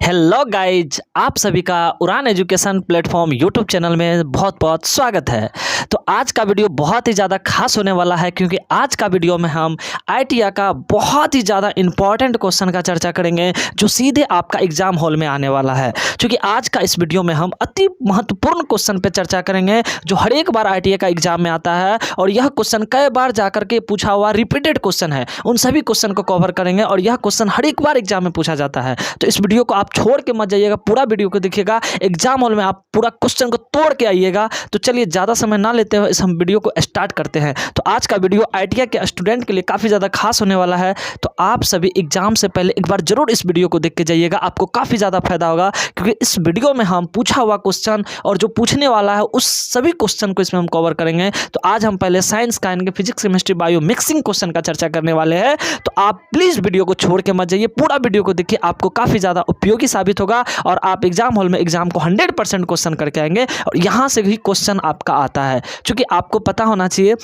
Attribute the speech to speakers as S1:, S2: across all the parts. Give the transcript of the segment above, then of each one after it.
S1: Hello guys, आप सभी का उड़ान एजुकेशन प्लेटफॉर्म यूट्यूब चैनल में बहुत बहुत स्वागत है। तो आज का वीडियो बहुत ही ज़्यादा खास होने वाला है, क्योंकि आज का वीडियो में हम आईटीआई का बहुत ही ज़्यादा इंपॉर्टेंट क्वेश्चन का चर्चा करेंगे, जो सीधे आपका एग्जाम हॉल में आने वाला है। क्योंकि आज का इस वीडियो में हम अति महत्वपूर्ण क्वेश्चन पर चर्चा करेंगे, जो हर एक बार आईटीआई का एग्जाम में आता है, और यह क्वेश्चन कई बार जाकर के पूछा हुआ रिपीटेड क्वेश्चन है। उन सभी क्वेश्चन को कवर करेंगे, और यह क्वेश्चन हर एक बार एग्जाम में पूछा जाता है। तो इस वीडियो को आप छोड़ के मत जाइएगा, पूरा वीडियो को देखिएगा। एग्जाम हॉल में आप पूरा क्वेश्चन को तोड़ के आइएगा। तो चलिए ज़्यादा समय ना लेते हुए इस हम वीडियो को स्टार्ट करते हैं। तो आज का वीडियो आईटीआई के स्टूडेंट के लिए काफ़ी ज़्यादा खास होने वाला है। तो आप सभी एग्जाम से पहले एक बार जरूर इस वीडियो को देख के जाइएगा, आपको काफ़ी ज़्यादा फायदा होगा। क्योंकि इस वीडियो में हम पूछा हुआ क्वेश्चन और जो पूछने वाला है उस सभी क्वेश्चन को इसमें हम कवर करेंगे। तो आज हम पहले साइंस का, इनके physics, chemistry, bio mixing question का चर्चा करने वाले हैं। तो आप प्लीज़ वीडियो को छोड़ के मत जाइए, पूरा वीडियो को देखिए, आपको काफ़ी ज़्यादा उपयोगी साबित होगा। और आप एग्जाम हॉल में एग्जाम को 100% क्वेश्चन करके आएंगे, और यहाँ से भी क्वेश्चन आपका आता है। क्योंकि आपको पता होना चाहिए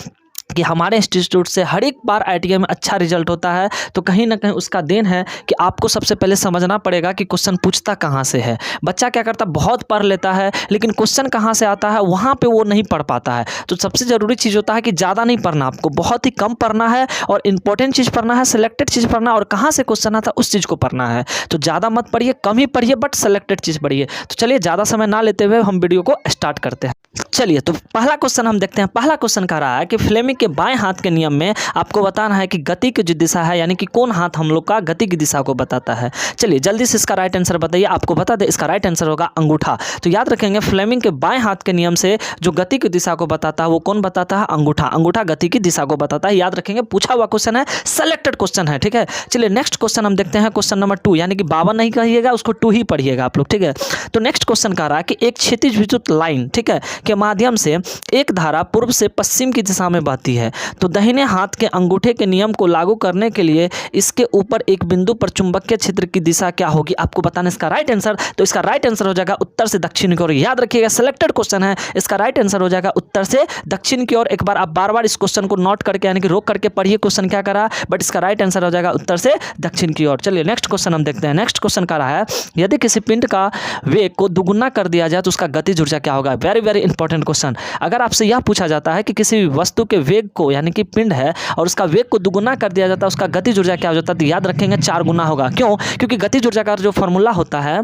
S1: कि हमारे इंस्टीट्यूट से हर एक बार आईटीआई में अच्छा रिजल्ट होता है। तो कहीं ना कहीं उसका देन है कि आपको सबसे पहले समझना पड़ेगा कि क्वेश्चन पूछता कहाँ से है। बच्चा क्या करता, बहुत पढ़ लेता है, लेकिन क्वेश्चन कहाँ से आता है वहाँ पे वो नहीं पढ़ पाता है। तो सबसे ज़रूरी चीज़ होता है कि ज़्यादा नहीं पढ़ना, आपको बहुत ही कम पढ़ना है, और इंपॉर्टेंट चीज़ पढ़ना है, सेलेक्टेड चीज़ पढ़ना है, और कहाँ से क्वेश्चन आता है उस चीज़ को पढ़ना है। तो ज़्यादा मत पढ़िए, कम ही पढ़िए, बट सेलेक्टेड चीज़ पढ़िए। तो चलिए ज़्यादा समय ना लेते हुए हम वीडियो को स्टार्ट करते हैं। चलिए, तो पहला क्वेश्चन हम देखते हैं। पहला क्वेश्चन कह रहा है कि फ्लेमिंग के बाएं हाथ के नियम में आपको बताना है कि गति की जो दिशा है, यानी कि कौन हाथ हम लोग का गति की दिशा को बताता है। चलिए जल्दी से इसका राइट आंसर बताइए। आपको बता दें, इसका राइट आंसर होगा अंगूठा। तो याद रखेंगे, फ्लेमिंग के बाएं हाथ के नियम से जो गति की दिशा को बताता है वो कौन बताता है? अंगूठा। अंगूठा गति की दिशा को बताता है। याद रखेंगे, पूछा हुआ क्वेश्चन है, सेलेक्टेड क्वेश्चन है, ठीक है। चलिए नेक्स्ट क्वेश्चन हम देखते हैं, क्वेश्चन नंबर 2, यानी कि 52 नहीं कहिएगा, उसको 2 ही पढ़िएगा आप लोग, ठीक है। तो नेक्स्ट क्वेश्चन कह रहा है कि एक क्षैतिज विद्युत लाइन, ठीक है, के माध्यम से एक धारा पूर्व से पश्चिम की दिशा में बहती है। तो दाहिने हाथ के अंगूठे के नियम को लागू करने के लिए इसके ऊपर एक बिंदु पर चुंबकीय क्षेत्र की दिशा क्या होगी? आपको बताना इसका राइट आंसर। तो इसका राइट आंसर हो जाएगा उत्तर से दक्षिण की ओर। याद रखिएगा, सिलेक्टेड क्वेश्चन है, इसका राइट आंसर हो जाएगा उत्तर से दक्षिण की ओर। एक बार आप बार बार इस क्वेश्चन को नोट करके, यानी कि रोक करके पढ़िए क्वेश्चन क्या करा, बट इसका राइट आंसर हो जाएगा उत्तर से दक्षिण की ओर। चलिए नेक्स्ट क्वेश्चन हम देखते हैं। नेक्स्ट क्वेश्चन कह रहा है, यदि किसी पिंड का वेग को दुगुना कर दिया जाए तो उसका गतिज ऊर्जा क्या होगा? Very very important question. अगर आपसे यह पूछा जाता है कि किसी भी वस्तु के वेग को, यानी कि पिंड है, और उसका वेग को दुगुना कर दिया जाता है, उसका गतिज ऊर्जा क्या हो जाता है? तो याद रखेंगे 4 गुना होगा। क्यों? क्योंकि गतिज ऊर्जा का जो फॉर्मूला होता है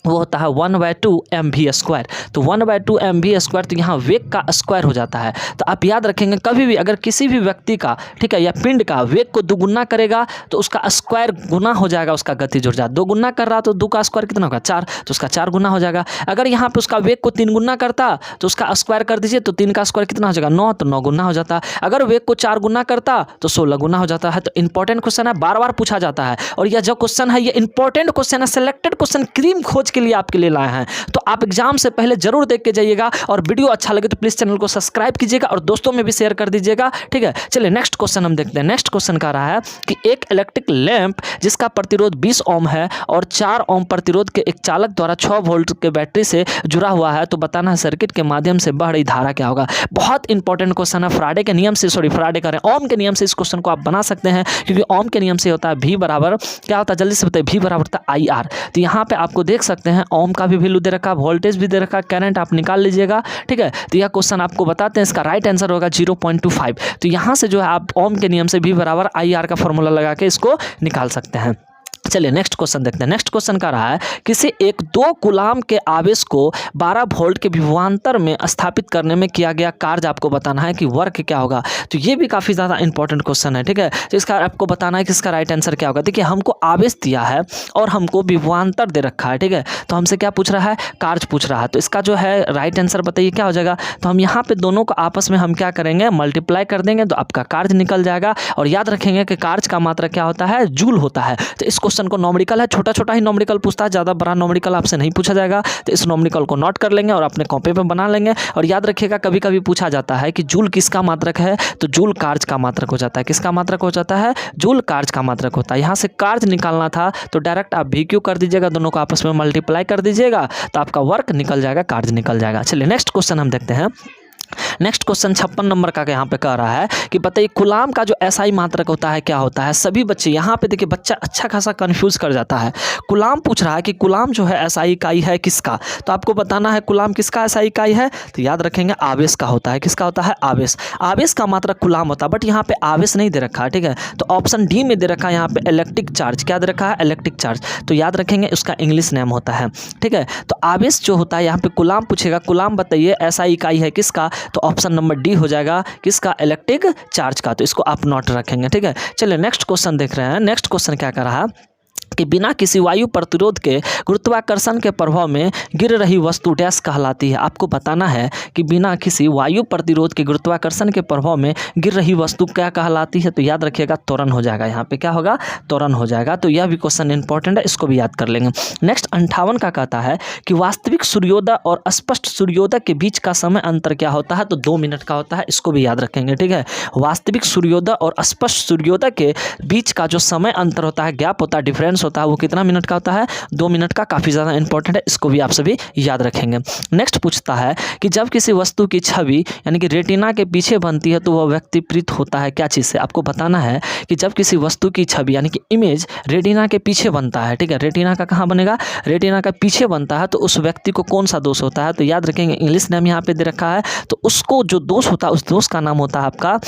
S1: वो होता है 1/2 mv²। तो 1/2 mv², तो यहाँ वेग का स्क्वायर हो जाता है। तो आप याद रखेंगे, कभी भी अगर किसी भी व्यक्ति का, ठीक है, या पिंड का वेग को दुगुना करेगा तो उसका स्क्वायर गुना हो जाएगा उसका गतिज ऊर्जा। 2 गुना कर रहा तो 2 का स्क्वायर कितना होगा? 4, तो उसका 4 गुना हो जाएगा। अगर यहाँ पे उसका वेग को 3 गुना करता तो उसका स्क्वायर कर दीजिए, तो 3 का स्क्वायर कितना हो जाएगा? 9, तो 9 गुना हो जाता। अगर वेग को 4 गुना करता तो 16 गुना हो जाता है। तो इंपॉर्टेंट क्वेश्चन है, बार बार पूछा जाता है, और यह जो क्वेश्चन है ये इंपॉर्टेंट क्वेश्चन है, सिलेक्टेड क्वेश्चन क्रीम खोज के लिए आपके लिए लाए हैं। तो आप एग्जाम से पहले जरूर देख के जाइएगा, और वीडियो अच्छा लगे तो प्लीज चैनल को सब्सक्राइब कीजिएगा और दोस्तों में भी शेयर कर दीजिएगा, ठीक है। चलिए नेक्स्ट क्वेश्चन हम देखते हैं। नेक्स्ट क्वेश्चन कह रहा है कि एक इलेक्ट्रिक लैंप जिसका प्रतिरोध 20 ओम है और 4 ओम प्रतिरोध के एक चालक द्वारा 6 वोल्ट के बैटरी से जुड़ा हुआ है, तो बताना है सर्किट के माध्यम से बह रही धारा क्या होगा? बहुत इंपॉर्टेंट क्वेश्चन है। फ्राडे के नियम से, फ्राडे करें ओम के नियम से इस क्वेश्चन को आप बना सकते हैं, क्योंकि ओम के नियम से होता है V बराबर क्या होता है? जल्दी से बताइए। V बराबर होता है IR। तो यहाँ पे आपको देख सकते हैं ओम का भी वैल्यू दे रखा, वोल्टेज भी दे रखा, करंट आप निकाल लीजिएगा, ठीक है। तो यह क्वेश्चन आपको बताते हैं, इसका राइट आंसर होगा 0.25। तो यहाँ से जो है आप ओम के नियम से V बराबर IR का फॉर्मूला लगा के इसको निकाल सकते हैं। चलिए नेक्स्ट क्वेश्चन देखते हैं। नेक्स्ट क्वेश्चन कह रहा है, किसी एक 2 कूलाम के आवेश को 12 वोल्ट के विभवांतर में स्थापित करने में किया गया कार्य आपको बताना है कि वर्क क्या होगा। तो ये भी काफ़ी ज़्यादा इंपॉर्टेंट क्वेश्चन है, ठीक है। तो इसका आपको बताना है कि इसका राइट आंसर क्या होगा। देखिए, हमको आवेश दिया है और हमको विभवांतर दे रखा है, ठीक है। तो हमसे क्या पूछ रहा है? कार्य पूछ रहा है। तो इसका जो है राइट आंसर बताइए क्या हो जाएगा। तो हम यहाँ पे दोनों को आपस में हम क्या करेंगे? मल्टीप्लाई कर देंगे, तो आपका कार्य निकल जाएगा। और याद रखेंगे कि कार्य का मात्रा क्या होता है? जूल होता है। तो इस क्वेश्चन को नॉमेरिकल है, छोटा छोटा ही नॉमेरिकल पूछता है, ज़्यादा बड़ा नॉमेरिकल आपसे नहीं पूछा जाएगा। तो इस नॉमेरिकल को नोट कर लेंगे और अपने कॉपी पे बना लेंगे। और याद रखिएगा, कभी कभी पूछा जाता है कि जूल किसका मात्रक है, तो जूल कार्य का मात्रक हो जाता है। किसका मात्रक हो जाता है? जूल कार्य का मात्रक होता है। यहाँ से कार्य निकालना था तो डायरेक्ट आप VQ कर दीजिएगा, दोनों को आपस में मल्टीप्लाई कर दीजिएगा, तो आपका वर्क निकल जाएगा, कार्य निकल जाएगा। चलिए नेक्स्ट क्वेश्चन हम देखते हैं। नेक्स्ट क्वेश्चन 56 नंबर का यहाँ पे कह रहा है कि बताइए कुलाम का जो एसआई मात्रक होता है क्या होता है। सभी बच्चे यहाँ पे देखिए बच्चा अच्छा खासा कंफ्यूज कर जाता है। कुलाम पूछ रहा है कि कुलाम जो है एसआई इकाई है किसका, तो आपको बताना है कुलाम किसका एसआई इकाई है, तो याद रखेंगे आवेश का होता है। किसका होता है, आवेश। आवेश का मात्रक कुलाम होता है, बट यहाँ पे आवेश नहीं दे रखा है, ठीक है। तो ऑप्शन डी में दे रखा है यहाँ पे इलेक्ट्रिक चार्ज। क्या दे रखा है, इलेक्ट्रिक चार्ज। तो याद रखेंगे उसका इंग्लिश नेम होता है, ठीक है। तो आवेश जो होता है यहाँ पे कुलाम पूछेगा, कुलाम बताइए एसआई इकाई है किसका, तो ऑप्शन नंबर डी हो जाएगा किसका, इलेक्ट्रिक चार्ज का। तो इसको आप नोट रखेंगे, ठीक है। चलिए नेक्स्ट क्वेश्चन देख रहे हैं। नेक्स्ट क्वेश्चन क्या कर रहा है कि बिना किसी वायु प्रतिरोध के गुरुत्वाकर्षण के प्रभाव में गिर रही वस्तु डैश कहलाती है। आपको बताना है कि बिना किसी वायु प्रतिरोध के गुरुत्वाकर्षण के प्रभाव में गिर रही वस्तु क्या कहलाती है, तो याद रखिएगा त्वरण हो जाएगा। यहाँ पे क्या होगा, त्वरण हो जाएगा। तो यह भी क्वेश्चन इंपॉर्टेंट है, इसको भी याद कर लेंगे। नेक्स्ट 58 का कहता है कि वास्तविक सूर्योदय और स्पष्ट सूर्योदय के बीच का समय अंतर क्या होता है, तो 2 मिनट का होता है। इसको भी याद रखेंगे, ठीक है। वास्तविक सूर्योदय और स्पष्ट सूर्योदय के बीच का जो समय अंतर होता है, गैप होता है, डिफरेंस होता है, वो कितना मिनट का होता है, 2 मिनट का। काफी ज्यादा इंपॉर्टेंट है, इसको भी आप सभी याद रखेंगे। नेक्स्ट पूछता है कि जब किसी वस्तु की छवि यानी कि रेटिना के पीछे बनती है तो वह व्यक्ति प्रीत होता है क्या चीज से। आपको बताना है कि जब किसी वस्तु की छवि यानी कि इमेज रेटिना के पीछे बनता है, ठीक है। रेटिना का कहाँ बनेगा, रेटिना का पीछे बनता है, तो उस व्यक्ति को कौन सा दोष होता है, तो याद रखेंगे इंग्लिश नेम यहाँ पे दे रखा है। तो उसको जो दोष होता है उस दोष का नाम होता है आपका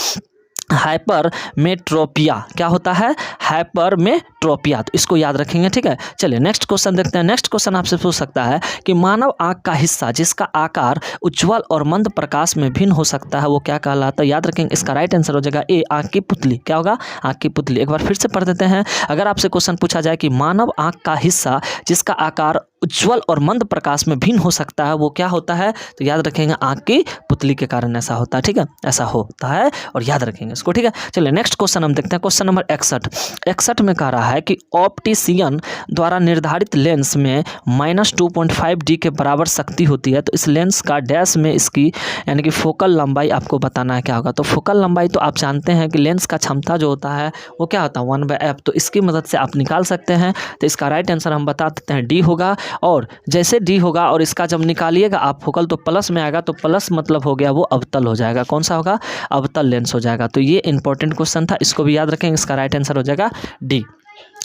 S1: हाइपरमेट्रोपिया। क्या होता है, हाइपरमेट्रोपिया। तो इसको याद रखेंगे, ठीक है। चलिए नेक्स्ट क्वेश्चन देखते हैं। नेक्स्ट क्वेश्चन आपसे पूछ सकता है कि मानव आंख का हिस्सा जिसका आकार उज्ज्वल और मंद प्रकाश में भिन्न हो सकता है वो क्या कहलाता है। याद रखेंगे इसका राइट आंसर हो जाएगा ए, आंख की पुतली। क्या होगा, आंख की पुतली। एक बार फिर से पढ़ देते हैं। अगर आपसे क्वेश्चन पूछा जाए कि मानव आंख का हिस्सा जिसका आकार उज्ज्वल और मंद प्रकाश में भिन्न हो सकता है वो क्या होता है, तो याद रखेंगे आंख की पुतली के कारण ऐसा होता है, ठीक है। ऐसा होता है और याद रखेंगे इसको, ठीक है। चलिए नेक्स्ट क्वेश्चन हम देखते हैं। क्वेश्चन नंबर 61 में कह रहा है कि ऑप्टिशियन द्वारा निर्धारित लेंस में -2.5D के बराबर शक्ति होती है, तो इस लेंस का डैश में इसकी यानी कि फोकल लंबाई आपको बताना है क्या होगा। तो फोकल लंबाई तो आप जानते हैं कि लेंस का क्षमता जो होता है वो क्या होता है 1/f। तो इसकी मदद से आप निकाल सकते हैं। तो इसका राइट आंसर हम बता देते हैं डी होगा। और जैसे डी होगा और इसका जब निकालिएगा आप फोकल तो प्लस में आएगा, तो प्लस मतलब हो गया वो अवतल हो जाएगा। कौन सा होगा, अवतल लेंस हो जाएगा। तो ये इंपॉर्टेंट क्वेश्चन था, इसको भी याद रखेंगे। इसका राइट आंसर हो जाएगा डी।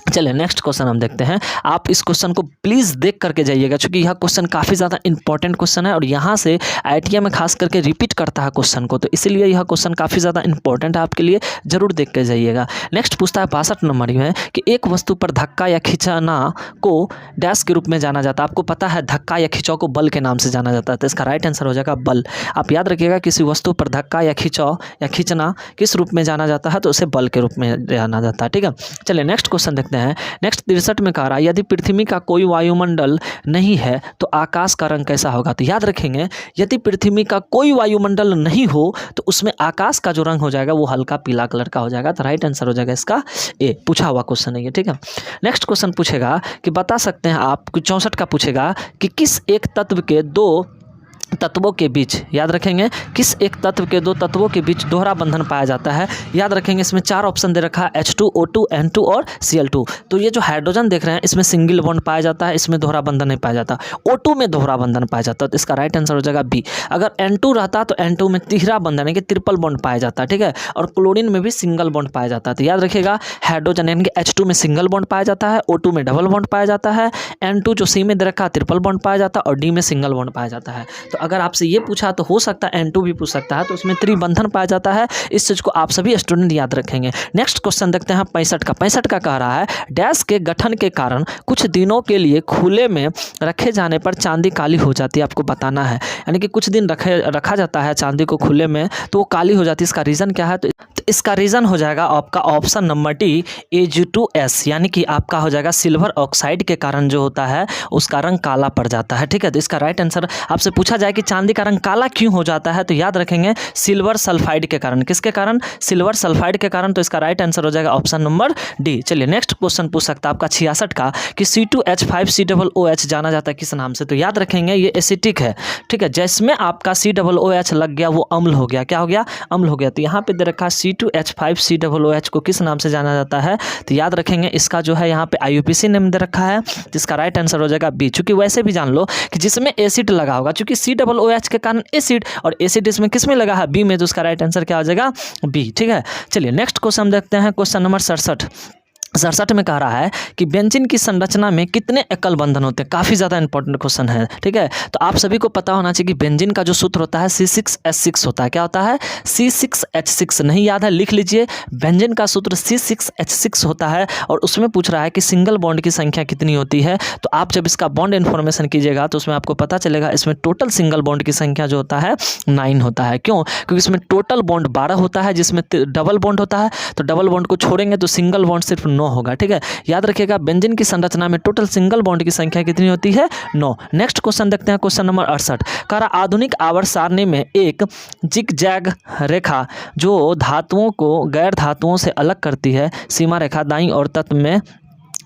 S1: चलिए नेक्स्ट क्वेश्चन हम देखते हैं। आप इस क्वेश्चन को प्लीज़ देख करके जाइएगा क्योंकि यह क्वेश्चन काफ़ी ज़्यादा इंपॉर्टेंट क्वेश्चन है और यहाँ से आईटीआई में खास करके रिपीट करता है क्वेश्चन को, तो इसीलिए यह क्वेश्चन काफ़ी ज़्यादा इंपॉर्टेंट है आपके लिए, जरूर देख के जाइएगा। नेक्स्ट पूछता है 62 नंबर में कि एक वस्तु पर धक्का या खिंचना को डैश के रूप में जाना जाता है। आपको पता है धक्का या खिंचाव को बल के नाम से जाना जाता है, तो इसका राइट आंसर हो जाएगा बल। आप याद रखिएगा किसी वस्तु पर धक्का या खिंचाव या खींचना किस रूप में जाना जाता है, तो उसे बल के रूप में जाना जाता है, ठीक है। चलिए नेक्स्ट क्वेश्चन देखते हैं। नेक्स्ट 63 में कह रहा है यदि पृथ्वी का कोई वायुमंडल नहीं है तो आकाश का रंग कैसा होगा। तो याद रखेंगे यदि पृथ्वी का कोई वायुमंडल नहीं हो तो उसमें आकाश का जो रंग हो जाएगा वो हल्का पीला कलर का हो जाएगा। तो राइट आंसर हो जाएगा इसका ए। पूछा हुआ क्वेश्चन है ये, ठीक है। नेक्स्ट क्वेश्चन पूछेगा कि बता सकते हैं आप, 64 का पूछेगा कि किस एक तत्व के 2 तत्वों के बीच, याद रखेंगे किस एक तत्व के 2 तत्वों के बीच दोहरा बंधन पाया जाता है। याद रखेंगे इसमें 4 ऑप्शन दे रखा है H2O2 N2 और Cl2। तो ये जो हाइड्रोजन देख रहे हैं इसमें सिंगल बॉन्ड पाया जाता है, इसमें दोहरा बंधन नहीं पाया जाता। O2 में दोहरा बंधन पाया जाता है, तो इसका राइट आंसर हो जाएगा बी। अगर N2 रहता तो N2 में तिहरा बंधन यानी कि ट्रिपल बॉन्ड पाया जाता है, ठीक है। और क्लोरीन में भी सिंगल बॉन्ड पाया जाता है। तो याद रखिएगा हाइड्रोजन यानी कि H2 में सिंगल बॉन्ड पाया जाता है, O2 में डबल बॉन्ड पाया जाता है, N2 जो C में दे रखा है ट्रिपल बॉन्ड पाया जाता है और D में सिंगल बॉन्ड पाया जाता है। तो अगर आपसे ये पूछा तो हो सकता है N2 भी पूछ सकता है, तो उसमें त्रिबंधन पाया जाता है। इस चीज को आप सभी स्टूडेंट याद रखेंगे। नेक्स्ट क्वेश्चन देखते हैं 65 का कह रहा है डैश के गठन के कारण कुछ दिनों के लिए खुले में रखे जाने पर चांदी काली हो जाती है। आपको बताना है यानी कि कुछ दिन रखा जाता है चांदी को खुले में तो वो काली हो जाती है। इसका रीजन क्या है, तो इसका रीजन हो जाएगा आपका ऑप्शन नंबर डी Ag2S, यानी कि आपका हो जाएगा सिल्वर ऑक्साइड के कारण जो होता है उसका रंग काला पड़ जाता है, ठीक है। तो इसका राइट आंसर आपसे पूछा जाए कि चांदी का रंग काला क्यों हो जाता है, तो याद रखेंगे सिल्वर सल्फाइड के कारण। किसके कारण, सिल्वर सल्फाइड के कारण। तो इसका राइट आंसर हो जाएगा ऑप्शन नंबर डी। चलिए नेक्स्ट क्वेश्चन पूछ सकता है आपका 66 का कि C2H5COOH जाना जाता है किस नाम से। तो याद रखेंगे ये एसिटिक है, ठीक है। जिसमें आपका COOH लग गया वो अम्ल हो गया। क्या हो गया, अम्ल हो गया। तो यहाँ पे दे रखा है C2H5COOH को किस नाम से जाना जाता है? तो याद रखेंगे इसका जो है यहाँ पे IUPAC नेम दे रखा है, जिसका राइट आंसर हो जाएगा बी। चूंकि वैसे भी जान लो कि जिसमें एसिड लगा होगा, चूंकि COOH के कारण एसिड, और एसिड इसमें किस में लगा है? बी में, तो उसका राइट आंसर क्या हो जाएगा? बी। ठीक है, चलिए नेक्स्ट क्वेश्चन देखते हैं। क्वेश्चन नंबर 67 में कह रहा है कि बेंजीन की संरचना में कितने एकल बंधन होते हैं? काफ़ी ज़्यादा इंपॉर्टेंट क्वेश्चन है। ठीक है, तो आप सभी को पता होना चाहिए कि बेंजीन का जो सूत्र होता है C6H6 होता है। क्या होता है? C6H6। नहीं याद है? लिख लीजिए, बेंजीन का सूत्र C6H6 होता है। और उसमें पूछ रहा है कि सिंगल बॉन्ड की संख्या कितनी होती है। तो आप जब इसका बॉन्ड इन्फॉर्मेशन कीजिएगा तो उसमें आपको पता चलेगा इसमें टोटल सिंगल बॉन्ड की संख्या जो होता है 9 होता है। क्यों? क्योंकि इसमें टोटल बॉन्ड 12 होता है, जिसमें डबल बॉन्ड होता है। तो डबल बॉन्ड को छोड़ेंगे तो सिंगल बॉन्ड सिर्फ 9 होगा। ठीक है, याद रखिएगा बेंजीन की संरचना में टोटल सिंगल बॉन्ड की संख्या कितनी होती है? 9। नेक्स्ट क्वेश्चन देखते हैं। क्वेश्चन नंबर 68 कह रहा आधुनिक आवर्त सारणी में एक जिगजैग रेखा जो धातुओं को गैर धातुओं से अलग करती है, सीमा रेखा दाईं ओर तत्व में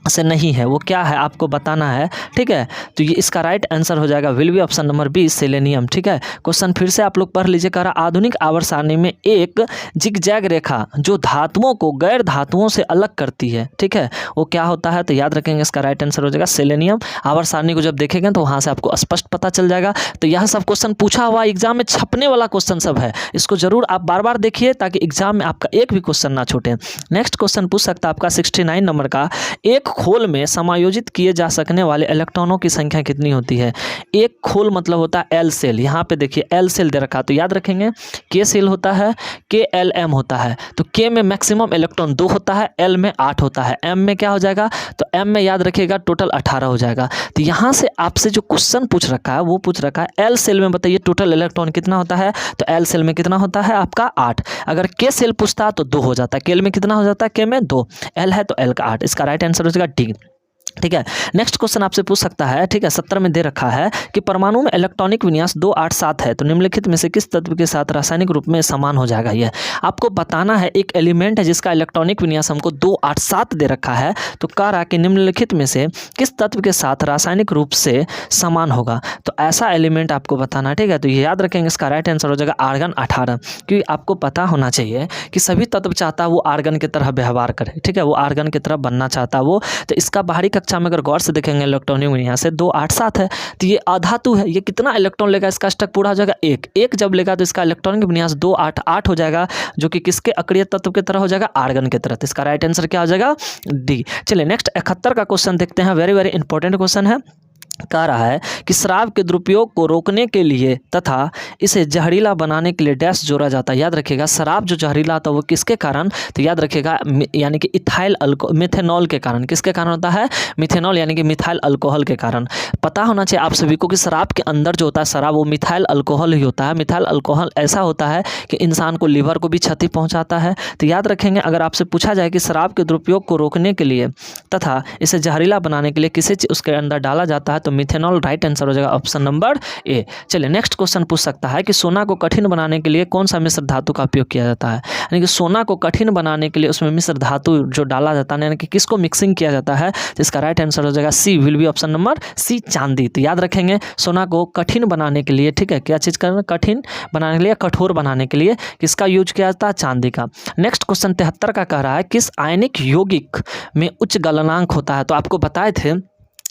S1: से नहीं है, वो क्या है आपको बताना है। ठीक है, तो ये इसका राइट आंसर हो जाएगा will be option number B, selenium. ठीक है, क्वेश्चन फिर से आप लोग पढ़ लीजिए। कह रहा आधुनिक आवर्त सारणी में एक जिगजैग रेखा जो धातुओं को गैर धातुओं से अलग करती है, ठीक है, वो क्या होता है? तो याद रखेंगे इसका राइट आंसर हो जाएगा सेलेनियम। आवर्त सारणी को जब देखेंगे तो वहाँ से आपको स्पष्ट पता चल जाएगा। तो यह सब क्वेश्चन पूछा हुआ एग्जाम में छपने वाला क्वेश्चन सब है, इसको जरूर आप बार बार देखिए ताकि एग्जाम में आपका एक भी क्वेश्चन ना छूटे। नेक्स्ट क्वेश्चन पूछ सकता है आपका 69 नंबर का, एक खोल में समायोजित किए जा सकने वाले इलेक्ट्रॉनों की संख्या कितनी होती है? एक खोल मतलब होता है एल सेल। यहाँ पे देखिए एल सेल दे रखा, तो याद रखेंगे के सेल होता है, KLM होता है। तो के में मैक्सिमम इलेक्ट्रॉन 2 होता है, एल में 8 होता है, एम में क्या हो जाएगा? तो एम में याद रखिएगा टोटल 18 हो जाएगा। तो यहाँ से आपसे जो क्वेश्चन पूछ रखा है वो पूछ रखा है एल सेल में बताइए टोटल इलेक्ट्रॉन कितना होता है? तो एल सेल में कितना होता है आपका? 8। अगर के सेल पूछता तो 2 हो जाता है, के में कितना हो जाता है? के में 2, एल है तो एल का 8। इसका राइट आंसर हो जाएगा डी। ठीक है, नेक्स्ट क्वेश्चन आपसे पूछ सकता है। ठीक है, 70 में दे रखा है कि परमाणु में इलेक्ट्रॉनिक विन्यास 2, 8, 7 है, तो निम्नलिखित में से किस तत्व के साथ रासायनिक रूप में समान हो जाएगा? ये आपको बताना है। एक एलिमेंट है जिसका इलेक्ट्रॉनिक विन्यास हमको 2, 8, 7 दे रखा है, तो कह रहा कि निम्नलिखित में से किस तत्व के साथ रासायनिक रूप से समान होगा? तो ऐसा एलिमेंट आपको बताना है। ठीक है, तो ये याद रखेंगे इसका राइट आंसर हो जाएगा आर्गन 18। क्योंकि आपको पता होना चाहिए कि सभी तत्व चाहता है वो आर्गन की तरह व्यवहार करे। ठीक है, वो आर्गन की तरह बनना चाहता है वो। तो इसका बाहरी कक्षा में अगर गौर से देखेंगे इलेक्ट्रॉनिक विन्यास से 2, 8, 7 है, तो ये अधातु है। ये कितना इलेक्ट्रॉन लेगा? इसका अष्टक पूरा हो जाएगा 1 जब लेगा तो इसका इलेक्ट्रॉनिक विन्यास 2, 8, 8 हो जाएगा, जो कि किसके अक्रिय तत्व की तरह हो जाएगा? आर्गन की तरह। तो इसका राइट आंसर क्या हो जाएगा? डी। चलिए नेक्स्ट 71 का क्वेश्चन देखते हैं। वेरी वेरी इंपॉर्टेंट क्वेश्चन है। कह रहा है कि शराब के दुरुपयोग को रोकने के लिए तथा इसे जहरीला बनाने के लिए डैश जोड़ा जाता है। याद रखिएगा शराब जो जहरीला होता है वो किसके कारण? तो याद रखिएगा यानी कि मिथेनॉल के कारण। किसके कारण होता है? मिथेनॉल यानी कि मिथाइल अल्कोहल के कारण। पता होना चाहिए आप सभी को कि शराब के अंदर जो होता है शराब वो मिथाइल अल्कोहल ही होता है। मिथाइल अल्कोहल ऐसा होता है कि इंसान को लीवर को भी क्षति पहुँचाता है। तो याद रखेंगे अगर आपसे पूछा जाए कि शराब के दुरुपयोग को रोकने के लिए तथा इसे जहरीला बनाने के लिए किसी चीज़ उसके अंदर डाला जाता है तो मिथेनॉल राइट आंसर हो जाएगा ऑप्शन नंबर ए। चलिए नेक्स्ट क्वेश्चन पूछ सकता है कि सोना को कठिन बनाने के लिए कौन सा मिश्र धातु का उपयोग किया जाता है? यानी कि सोना को कठिन बनाने के लिए उसमें मिश्र धातु जो डाला जाता है यानी कि किसको मिक्सिंग किया जाता है? तो इसका राइट आंसर हो जाएगा C, will be option number C, चांदी। तो याद रखेंगे सोना को कठिन बनाने के लिए, ठीक है, क्या चीज़ करना? कठिन बनाने के लिए, कठोर बनाने के लिए किसका यूज किया जाता है? चांदी का। नेक्स्ट क्वेश्चन 73 का कह रहा है किस आयनिक यौगिक में उच्च गलनांक होता है? तो आपको बताए थे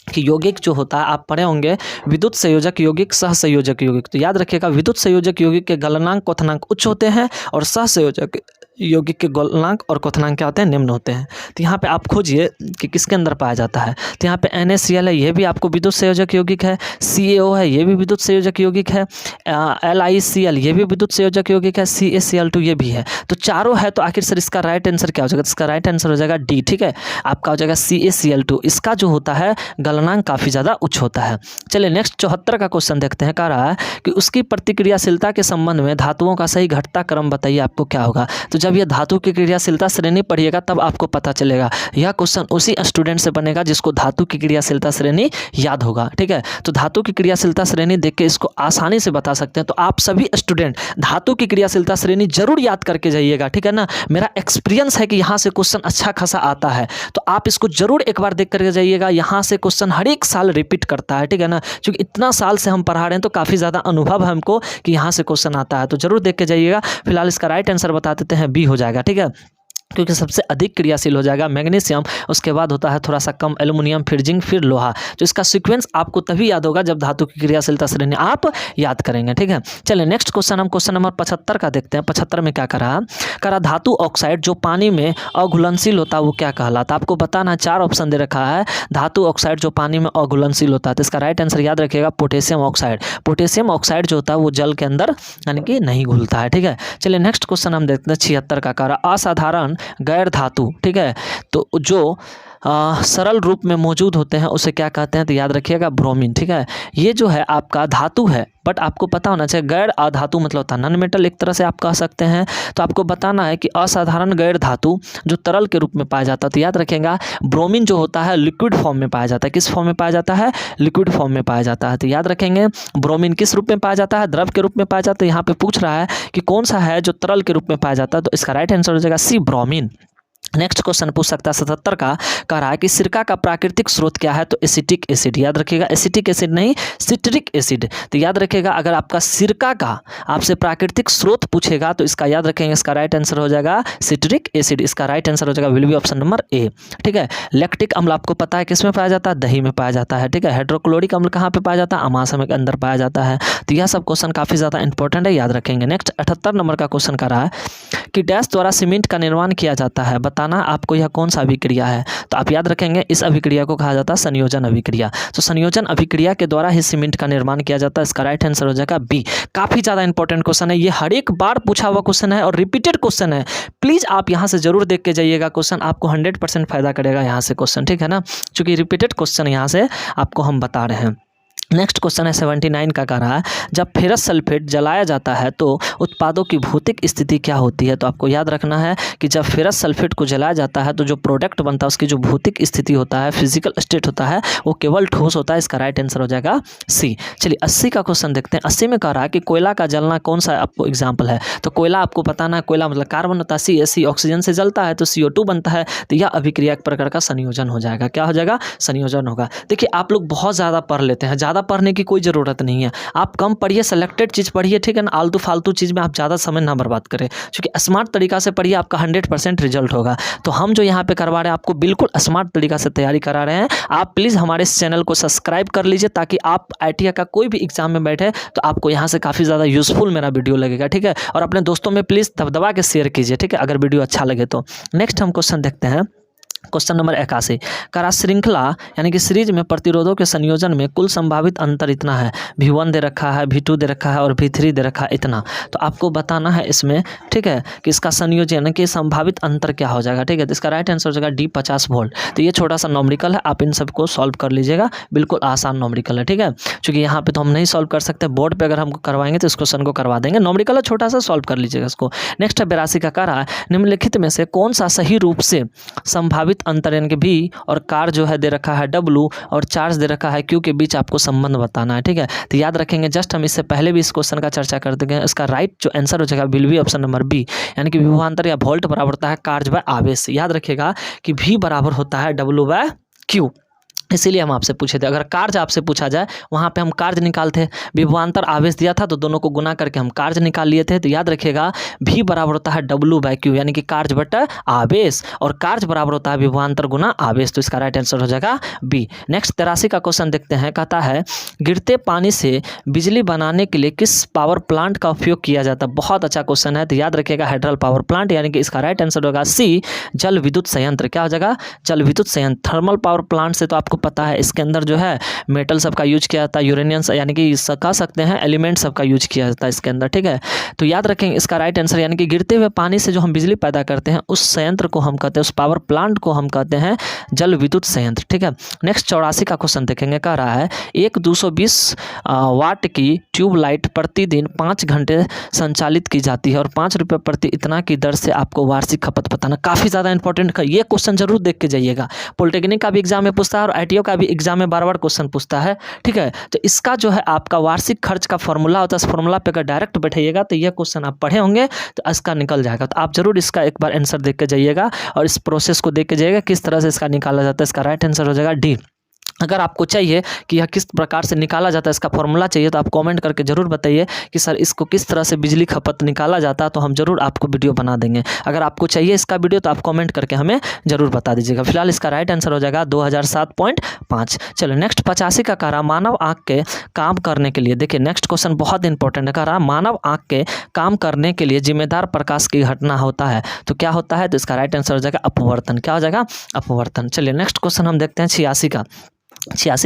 S1: कि यौगिक जो होता है आप पढ़े होंगे विद्युत संयोजक यौगिक, सह संयोजक यौगिक। तो याद रखिएगा विद्युत संयोजक यौगिक के गलनांक क्वथनांक उच्च होते हैं और सह संयोजक यौगिक के गलनांक और क्वथनांक क्या होते हैं? निम्न होते हैं। तो यहाँ पे आप खोजिए कि किसके अंदर पाया जाता है। तो यहाँ पे NaCl है, ये भी आपको विद्युत संयोजक यौगिक है। CaO है, ये भी विद्युत संयोजक यौगिक है। LiCl ये भी विद्युत संयोजक यौगिक है। CaCl2 ये भी है। तो चारों है, तो आखिर सर इसका राइट आंसर क्या हो जाएगा? इसका राइट आंसर हो जाएगा डी। ठीक है, आपका हो जाएगा CaCl2। इसका जो होता है गलनांक काफ़ी ज़्यादा उच्च होता है। चलिए नेक्स्ट 74 का क्वेश्चन देखते हैं। कह रहा है कि उसकी प्रतिक्रियाशीलता के संबंध में धातुओं का सही घटता क्रम बताइए, आपको क्या होगा? तो जब यह धातु की क्रियाशीलता श्रेणी पढ़िएगा तब आपको पता चलेगा। यह क्वेश्चन उसी स्टूडेंट से बनेगा जिसको धातु की क्रियाशीलता श्रेणी याद होगा। ठीक है, तो धातु की क्रियाशीलता श्रेणी देख के इसको आसानी से बता सकते हैं। तो आप सभी स्टूडेंट धातु की क्रियाशीलता श्रेणी जरूर याद करके जाइएगा। ठीक है ना, मेरा एक्सपीरियंस है कि यहाँ से क्वेश्चन अच्छा खासा आता है, तो आप इसको जरूर एक बार देख करके जाइएगा। यहाँ से क्वेश्चन हर एक साल रिपीट करता है। ठीक है ना, क्योंकि इतना साल से हम पढ़ा रहे हैं तो काफ़ी ज़्यादा अनुभव है हमको कि यहाँ से क्वेश्चन आता है, तो जरूर देख के जाइएगा। फिलहाल इसका राइट आंसर बता देते हैं बी बी हो जाएगा, ठीक है, क्योंकि सबसे अधिक क्रियाशील हो जाएगा मैग्नीशियम, उसके बाद होता है थोड़ा सा कम एल्युमिनियम, फिर जिंक, फिर लोहा। तो इसका सीक्वेंस आपको तभी याद होगा जब धातु की क्रियाशीलता श्रेणी आप याद करेंगे, ठीक है। चलिए नेक्स्ट क्वेश्चन, हम क्वेश्चन नंबर 75 का देखते हैं। 75 में क्या करा धातु ऑक्साइड जो पानी में अघुलनशील होता है वो क्या कहलाता है। आपको बताना, 4 ऑप्शन दे रखा है। धातु ऑक्साइड जो पानी में अघुलनशील होता है, तो इसका राइट आंसर याद रखिएगा पोटेशियम ऑक्साइड। पोटेशियम ऑक्साइड जो होता है वो जल के अंदर यानी कि नहीं घुलता है, ठीक है। चलिए नेक्स्ट क्वेश्चन हम देखते हैं 76 का करा असाधारण गैर धातु, ठीक है, तो जो सरल रूप में मौजूद होते हैं उसे क्या कहते हैं, तो याद रखिएगा ब्रोमीन, ठीक है। ये जो है आपका धातु है, बट आपको पता होना चाहिए गैर अधातु मतलब होता है नॉन मेटल, एक तरह से आप कह सकते हैं। तो आपको बताना है कि असाधारण गैर धातु जो तरल के रूप में पाया जाता है, तो याद रखिएगा ब्रोमीन जो होता है लिक्विड फॉर्म में पाया जाता है। किस फॉर्म में पाया जाता है, लिक्विड फॉर्म में पाया जाता है। तो याद रखेंगे ब्रोमीन किस रूप में पाया जाता है, द्रव के रूप में पाया जाता है। यहाँ पे पूछ रहा है कि कौन सा है जो तरल के रूप में पाया जाता है, तो इसका राइट आंसर हो जाएगा सी ब्रोमीन। नेक्स्ट क्वेश्चन पूछ सकता है 77 का, कह रहा है कि सिरका का प्राकृतिक स्रोत क्या है, तो एसिटिक एसिड। याद रखिएगा एसिटिक एसिड नहीं सिट्रिक एसिड। तो याद रखिएगा अगर आपका सिरका का आपसे प्राकृतिक स्रोत पूछेगा तो इसका याद रखेंगे, इसका राइट आंसर हो जाएगा सिट्रिक एसिड। इसका राइट आंसर हो जाएगा will be option number A, ठीक है। लैक्टिक अम्ल आपको पता है किस में पाया जाता है, दही में पाया जाता है, ठीक है। हाइड्रोक्लोरिक अम्ल कहाँ पे पाया जाता है, अमाशय के अंदर पाया जाता है। तो यह सब क्वेश्चन काफी ज्यादा इंपॉर्टेंट है, याद रखेंगे। नेक्स्ट 78 नंबर का क्वेश्चन कर रहा है कि डैश द्वारा सीमेंट का निर्माण किया जाता है, बताना आपको यह कौन सा अभिक्रिया है। तो आप याद रखेंगे इस अभिक्रिया को कहा जाता है संयोजन अभिक्रिया। तो संयोजन अभिक्रिया के द्वारा ही सीमेंट का निर्माण किया जाता है। इसका राइट आंसर हो जाएगा बी। काफी ज्यादा इंपॉर्टेंट क्वेश्चन है, ये हर एक बार पूछा हुआ क्वेश्चन है और रिपीटेड क्वेश्चन है। प्लीज आप यहाँ से जरूर देख के जाइएगा, क्वेश्चन आपको 100% फायदा करेगा यहाँ से क्वेश्चन, ठीक है ना, क्योंकि रिपीटेड क्वेश्चन यहाँ से आपको हम बता रहे हैं। नेक्स्ट क्वेश्चन है 79 का कह रहा है जब फेरस सल्फेट जलाया जाता है तो उत्पादों की भौतिक स्थिति क्या होती है। तो आपको याद रखना है कि जब फेरस सल्फेट को जलाया जाता है तो जो प्रोडक्ट बनता है उसकी जो भौतिक स्थिति होता है, फिजिकल स्टेट होता है, वो केवल ठोस होता है। इसका राइट आंसर हो जाएगा सी। चलिए 80 का क्वेश्चन देखते हैं। 80 में कह रहा है कि कोयला का जलना कौन सा आपको एग्जाम्पल है। तो कोयला आपको बताना है, कोयला मतलब कार्बन होता है, सी ऑक्सीजन से जलता है तो CO2 बनता है। तो यह अभिक्रिया एक प्रकार का संयोजन हो जाएगा। क्या हो जाएगा, संयोजन होगा। देखिए आप लोग बहुत ज़्यादा पढ़ लेते हैं, ज़्यादा पढ़ने की कोई ज़रूरत नहीं है। आप कम पढ़िए, सेलेक्टेड चीज़ पढ़िए, ठीक है ना। आलतू फालतू चीज़ में आप ज़्यादा समय ना बर्बाद करें, क्योंकि स्मार्ट तरीका से पढ़िए, आपका 100% रिजल्ट होगा। तो हम जो यहाँ पे करवा रहे हैं आपको बिल्कुल स्मार्ट तरीका से तैयारी करा रहे हैं। आप प्लीज़ हमारे इस चैनल को सब्सक्राइब कर लीजिए ताकि आप ITI का कोई भी एग्जाम में बैठे तो आपको यहाँ से काफ़ी ज़्यादा यूजफुल मेरा वीडियो लगेगा, ठीक है। और अपने दोस्तों में प्लीज़ दबदबा के शेयर कीजिए, ठीक है, अगर वीडियो अच्छा लगे तो। नेक्स्ट हम क्वेश्चन देखते हैं, क्वेश्चन नंबर 81 करा श्रृंखला यानी कि सीरीज में प्रतिरोधों के संयोजन में कुल संभावित अंतर इतना है। V1 दे रखा है, V2 दे रखा है और V3 दे रखा है इतना। तो आपको बताना है इसमें, ठीक है, कि इसका संयोजन यानी कि संभावित अंतर क्या हो जाएगा, ठीक है। तो इसका राइट आंसर हो जाएगा D 50 वोल्ट। तो ये छोटा सा नॉमरिकल है, आप इन सबको सॉल्व कर लीजिएगा, बिल्कुल आसान नॉमरिकल है, ठीक है। क्योंकि यहाँ पे तो हम नहीं सॉल्व कर सकते, बोर्ड पर अगर हमको करवाएंगे तो इस क्वेश्चन को करवा देंगे। नॉमरिकल है छोटा सा, सॉल्व कर लीजिएगा इसको। नेक्स्ट है 82 का कह रहा है निम्नलिखित में से कौन सा सही रूप से संभावित अंतर यानी कि भी और कार जो है दे रखा है W और चार्ज दे रखा है Q के बीच आपको संबंध बताना है, ठीक है। तो याद रखेंगे, जस्ट हम इससे पहले भी इस क्वेश्चन का चर्चा कर चुके हैं। इसका राइट जो आंसर हो जाएगा will be option number B, यानी कि विभवांतर या वोल्ट बराबर होता है कार्य बाय आवेश। याद रखिएगा कि V बराबर होता है W बाय Q, इसीलिए हम आपसे पूछे थे। अगर कार्य आपसे पूछा जाए वहाँ पे हम कार्य निकालते, विभवांतर आवेश दिया था तो दोनों को गुना करके हम कार्य निकाल लिए थे। तो याद रखिएगा V बराबर होता है W बाय Q, यानी कि कार्य बटा आवेश, और कार्य बराबर होता है विभवांतर गुना आवेश। तो इसका राइट आंसर हो जाएगा B। नेक्स्ट 83 का क्वेश्चन देखते हैं, कहता है गिरते पानी से बिजली बनाने के लिए किस पावर प्लांट का उपयोग किया जाता है। बहुत अच्छा क्वेश्चन है, तो याद रखिएगा हाइड्रल पावर प्लांट, यानी कि इसका राइट आंसर होगा C जल विद्युत संयंत्र। क्या हो जाएगा, जल विद्युत संयंत्र। थर्मल पावर प्लांट से तो आपको पता है इसके अंदर जो है मेटल सब का यूज किया जाता है, यूरेनियम यानी कि कह सकते हैं एलिमेंट सब का यूज किया जाता है इसके अंदर, ठीक है। तो याद रखेंगे इसका राइट आंसर यानी कि गिरते हुए पानी से जो हम बिजली पैदा करते हैं उस संयंत्र को हम कहते हैं, उस पावर प्लांट को हम कहते हैं जल विद्युत संयंत्र, ठीक है। नेक्स्ट 84 का क्वेश्चन देखेंगे, कह रहा है एक 220 वाट की ट्यूब लाइट प्रतिदिन 5 घंटे संचालित की जाती है और 5 रुपये प्रति इतना की दर से आपको वार्षिक खपत बताना। काफ़ी ज़्यादा इंपॉर्टेंट है, ये क्वेश्चन जरूर देख के जाइएगा। पॉलिटेक्निक का भी एग्जाम में पूछता है और ITI का भी एग्जाम में बार बार क्वेश्चन पूछता है, ठीक है। तो इसका जो है आपका वार्षिक खर्च का फॉर्मूला होता है, इस फॉर्मूला पे अगर डायरेक्ट बैठाइएगा तो यह क्वेश्चन आप पढ़े होंगे तो इसका निकल जाएगा। तो आप जरूर इसका एक बार आंसर देख के जाइएगा और इस प्रोसेस को देख के जाइएगा किस तरह से इसका निकाला जाता है। इसका राइट आंसर हो जाएगा D। अगर आपको चाहिए कि यह किस प्रकार से निकाला जाता है, इसका फॉर्मूला चाहिए, तो आप कमेंट करके ज़रूर बताइए कि सर इसको किस तरह से बिजली खपत निकाला जाता है, तो हम ज़रूर आपको वीडियो बना देंगे। अगर आपको चाहिए इसका वीडियो तो आप कमेंट करके हमें ज़रूर बता दीजिएगा। फिलहाल इसका राइट आंसर हो जाएगा 2007.5। चलो नेक्स्ट 85 का कह रहा मानव आँख के काम करने के लिए, देखिए नेक्स्ट क्वेश्चन बहुत इंपॉर्टेंट है। कह रहा मानव आँख के काम करने के लिए जिम्मेदार प्रकाश की घटना होता है, तो क्या होता है? तो इसका राइट आंसर हो जाएगा अपवर्तन। क्या हो जाएगा? अपवर्तन। चलिए नेक्स्ट क्वेश्चन हम देखते हैं 86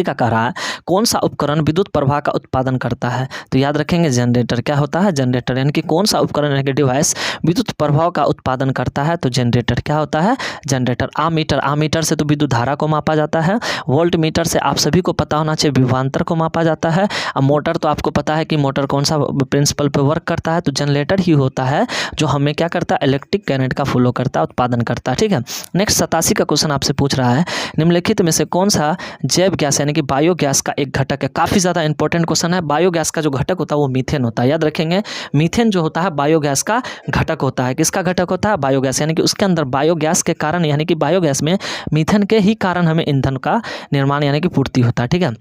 S1: का कह रहा है कौन सा उपकरण विद्युत प्रवाह का उत्पादन करता है? तो याद रखेंगे जनरेटर। क्या होता है? जनरेटर। यानी कि कौन सा उपकरण यानी कि डिवाइस विद्युत प्रवाह का उत्पादन करता है? तो जनरेटर। क्या होता है? जनरेटर। आमीटर। आमीटर से तो विद्युत धारा को मापा जाता है। वोल्ट मीटर से आप सभी को पता होना चाहिए विभवांतर को मापा जाता है। अब मोटर तो आपको पता है कि मोटर कौन सा प्रिंसिपल पर वर्क करता है, तो जनरेटर ही होता है जो हमें क्या करता है? इलेक्ट्रिक करंट का फ्लो करता है, उत्पादन करता है। ठीक है। नेक्स्ट 87 का क्वेश्चन आपसे पूछ रहा है निम्नलिखित में से कौन सा जैव गैस यानी कि बायोगैस का एक घटक है? काफ़ी ज़्यादा इंपॉर्टेंट क्वेश्चन है। बायोगैस का जो घटक होता है वो मीथेन होता है। याद रखेंगे मीथेन जो होता है बायोगैस का घटक होता है। किसका घटक होता है? बायोगैस। यानी कि उसके अंदर बायोगैस के कारण यानी कि बायोगैस में मीथेन के ही कारण हमें ईंधन का निर्माण यानी कि पूर्ति होता है। ठीक है।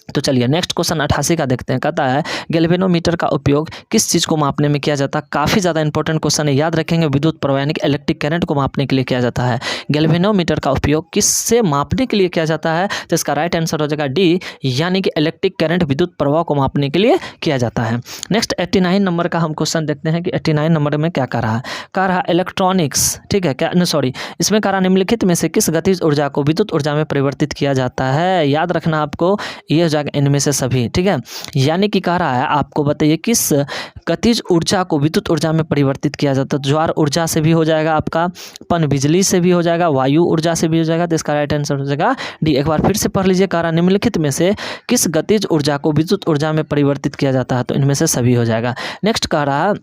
S1: तो चलिए नेक्स्ट क्वेश्चन 88 का देखते हैं। कहता है गैल्वेनोमीटर का उपयोग किस चीज़ को मापने में किया जाता है? काफ़ी ज़्यादा इंपॉर्टेंट क्वेश्चन है। याद रखेंगे विद्युत प्रवाह यानी कि इलेक्ट्रिक करंट को मापने के लिए किया जाता है। गैल्वेनोमीटर का उपयोग किससे मापने के लिए किया जाता है? तो इसका राइट आंसर हो जाएगा डी, यानी कि इलेक्ट्रिक करंट विद्युत प्रवाह को मापने के लिए किया जाता है। नेक्स्ट 89 नंबर का हम क्वेश्चन देखते हैं कि 89 नंबर में क्या कह रहा है? कह रहा इलेक्ट्रॉनिक्स। ठीक है। क्या सॉरी इसमें कह रहा निम्नलिखित में से किस गतिज ऊर्जा को विद्युत ऊर्जा में परिवर्तित किया जाता है? याद रखना आपको ये इनमें से सभी। ठीक है। यानी कि कह रहा है आपको बताइए किस गतिज ऊर्जा को विद्युत ऊर्जा में परिवर्तित किया जाता है? ज्वार ऊर्जा से भी हो जाएगा आपका, पन बिजली से भी हो जाएगा, वायु ऊर्जा से भी हो जाएगा। तो इसका राइट आंसर हो जाएगा डी। एक बार फिर से पढ़ लीजिए। कह रहा निम्नलिखित में से किस गतिज ऊर्जा को विद्युत ऊर्जा में परिवर्तित किया जाता है? तो इनमें से सभी हो जाएगा। नेक्स्ट कह रहा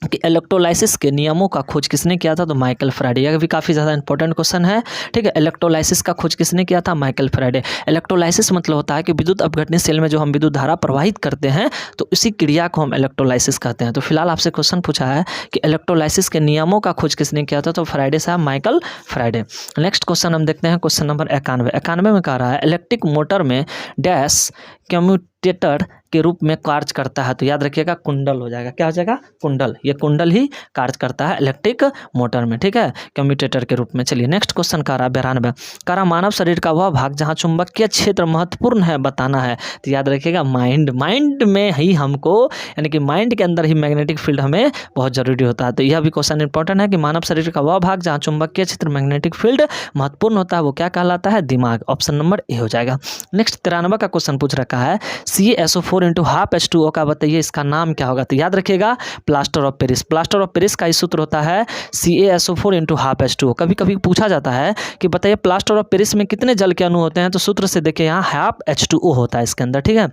S1: कि इलेक्ट्रोलाइसिस के नियमों का खोज किसने किया था? तो माइकल फैराडे। यह भी काफ़ी ज़्यादा इंपॉर्टेंट क्वेश्चन है। ठीक है। इलेक्ट्रोलाइसिस का खोज किसने किया था? Michael Faraday. इलेक्ट्रोलाइसिस मतलब होता है कि विद्युत अपघटनशील में जो हम विद्युत धारा प्रवाहित करते हैं तो इसी क्रिया को हम इलेक्ट्रोलाइसिस कहते हैं। तो फिलहाल आपसे क्वेश्चन पूछा है कि इलेक्ट्रोलाइसिस के नियमों का खोज किसने किया था? तो फैराडे साहब, माइकल फैराडे। नेक्स्ट क्वेश्चन हम देखते हैं क्वेश्चन नंबर 91 में कह रहा है इलेक्ट्रिक मोटर में डैश कम्यूटेटर के रूप में कार्य करता है? तो याद रखिएगा कुंडल हो जाएगा। क्या हो जाएगा? कुंडल। ये कुंडल ही कार्य करता है इलेक्ट्रिक मोटर में। ठीक है। कम्यूटेटर के रूप में। चलिए नेक्स्ट क्वेश्चन कह रहा 92 कह रहा मानव शरीर का वह भाग जहाँ चुंबकीय क्षेत्र महत्वपूर्ण है बताना है? तो याद रखिएगा माइंड। माइंड में ही हमको यानी कि माइंड के अंदर ही मैग्नेटिक फील्ड हमें बहुत जरूरी होता है। तो यह भी क्वेश्चन इंपॉर्टेंट है कि मानव शरीर का वह भाग जहाँ चुंबकीय क्षेत्र मैग्नेटिक फील्ड महत्वपूर्ण होता है वो क्या कहलाता है? दिमाग। ऑप्शन नंबर ए हो जाएगा। नेक्स्ट 93 का क्वेश्चन पूछ रखा है CaSO4 इंटू हाफ H2O का बताइए इसका नाम क्या होगा? तो याद रखिएगा plaster of Paris. Plaster of Paris का ही सूत्र होता है CaSO4 इंटू हाफ H2O। कभी कभी पूछा जाता है कि बताइए प्लास्टर ऑफ पेरिस में कितने जल के अणु होते हैं? तो सूत्र से देखिए यहाँ हाफ H2O होता है इसके अंदर। ठीक है।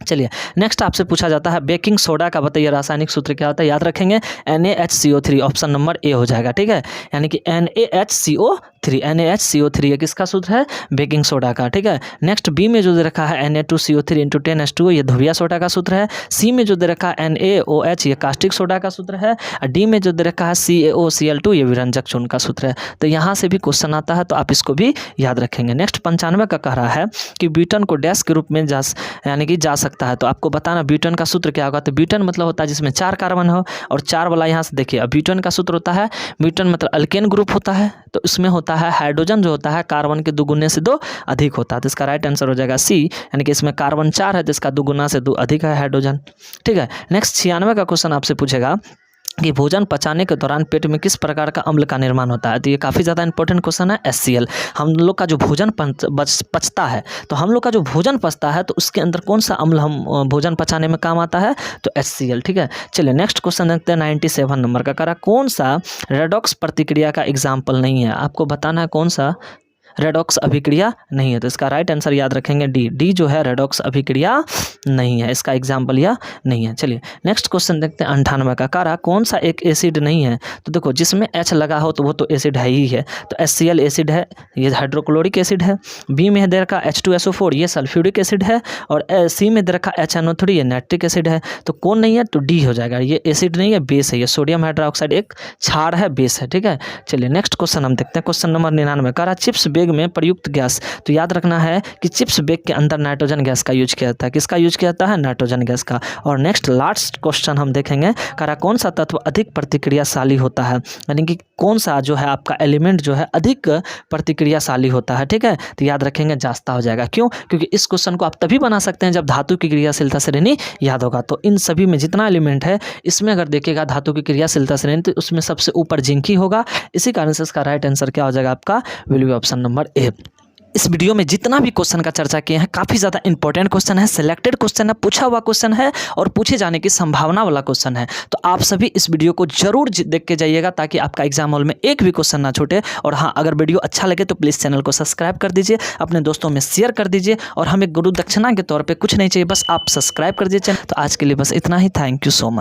S1: चलिए नेक्स्ट आपसे पूछा जाता है बेकिंग सोडा का बताइए रासायनिक सूत्र क्या होता है? याद रखेंगे NaHCO3। ऑप्शन नंबर ए हो जाएगा। ठीक है। यानी कि NaHCO3 ये किसका सूत्र है? बेकिंग सोडा का। ठीक है। नेक्स्ट बी में जो दे रखा है Na2CO3 इंटू 10H2O ये ध्रुवीय सोडा का सूत्र है। सी में जो दे रखा है NaOH ये कास्टिक सोडा का सूत्र है। और डी में जो दे रखा है CaOCl2 ये विरंजक चूर्ण का सूत्र है। तो यहाँ से भी क्वेश्चन आता है तो आप इसको भी याद रखेंगे। नेक्स्ट 95 का कह रहा है कि ब्यूटेन को डैश के रूप में यानी कि जा सकता है? तो आपको बताना ब्यूटेन का सूत्र क्या होगा? तो ब्यूटेन मतलब होता है जिसमें 4 कार्बन हो और 4 वाला यहाँ से देखिए। अब ब्यूटेन का सूत्र होता है ब्यूटेन मतलब अल्केन ग्रुप होता है तो इसमें होता है हाइड्रोजन जो होता है कार्बन के 2 गुने से 2 अधिक होता है। तो इसका राइट आंसर हो जाएगा सी, यानी कि इसमें कार्बन 4 है तो इसका 2 गुना से 2 अधिक है हाइड्रोजन। ठीक है। नेक्स्ट 96 का क्वेश्चन आपसे पूछेगा कि भोजन पचाने के दौरान पेट में किस प्रकार का अम्ल का निर्माण होता है? तो ये काफ़ी ज़्यादा इंपॉर्टेंट क्वेश्चन है। HCl। हम लोग का जो भोजन पचता है तो हम लोग का जो भोजन पचता है तो उसके अंदर कौन सा अम्ल हम भोजन पचाने में काम आता है? तो HCl। ठीक है। चलिए नेक्स्ट क्वेश्चन देखते हैं 97 नंबर का। करा कौन सा रेडॉक्स प्रतिक्रिया का एग्जाम्पल नहीं है? आपको बताना है कौन सा रेडॉक्स अभिक्रिया नहीं है। तो इसका राइट आंसर याद रखेंगे डी। डी जो है रेडॉक्स अभिक्रिया नहीं है, इसका एग्जाम्पल यह नहीं है। चलिए नेक्स्ट क्वेश्चन देखते हैं 98 का। कह रहा कौन सा एक एसिड नहीं है? तो देखो जिसमें H लगा हो तो वो तो एसिड है ही है। तो HCl एसिड है, ये हाइड्रोक्लोरिक एसिड है। बी में दे रखा H2SO4 ये सल्फ्यूरिक एसिड है। और सी में दे रखा HNO3 ये नाइट्रिक एसिड है। तो कौन नहीं है? तो डी हो जाएगा। ये एसिड नहीं है, बेस है। ये सोडियम हाइड्रोक्साइड एक क्षार है, बेस है। ठीक है। चलिए नेक्स्ट क्वेश्चन हम देखते हैं क्वेश्चन नंबर 99। कह रहा चिप्स बैग में प्रयुक्त गैस। तो याद रखना है कि चिप्स बैग के अंदर नाइट्रोजन गैस का यूज किया जाता है। किसका यूज किया जाता है? नाइट्रोजन गैस का। और नेक्स्ट लास्ट क्वेश्चन हम देखेंगे, करा कौन सा तत्व अधिक प्रतिक्रियाशाली होता है, यानी कि कौन सा जो है आपका एलिमेंट जो है अधिक प्रतिक्रियाशाली होता है। ठीक है, तो याद रखेंगे जास्ता हो जाएगा। क्यों? क्योंकि इस क्वेश्चन को आप तभी बना सकते हैं जब धातु की क्रियाशीलता श्रेणी याद होगा। तो इन सभी में जितना एलिमेंट है इसमें अगर देखिएगा धातु की क्रियाशीलता श्रेणी, तो उसमें सबसे ऊपर जिंक ही होगा। इसी कारण से इसका राइट आंसर क्या हो जाएगा आपका? Will be option number A. इस वीडियो में जितना भी क्वेश्चन का चर्चा किए हैं काफ़ी ज़्यादा इंपॉर्टेंट क्वेश्चन है, सिलेक्टेड क्वेश्चन है, पूछा हुआ क्वेश्चन है और पूछे जाने की संभावना वाला क्वेश्चन है। तो आप सभी इस वीडियो को जरूर देख के जाइएगा ताकि आपका एग्जाम हॉल में एक भी क्वेश्चन ना छूटे। और हाँ, अगर वीडियो अच्छा लगे तो प्लीज़ चैनल को सब्सक्राइब कर दीजिए, अपने दोस्तों में शेयर कर दीजिए और हमें गुरु दक्षिणा के तौर पर कुछ नहीं चाहिए, बस आप सब्सक्राइब कर दीजिए। तो आज के लिए बस इतना ही। Thank you so much.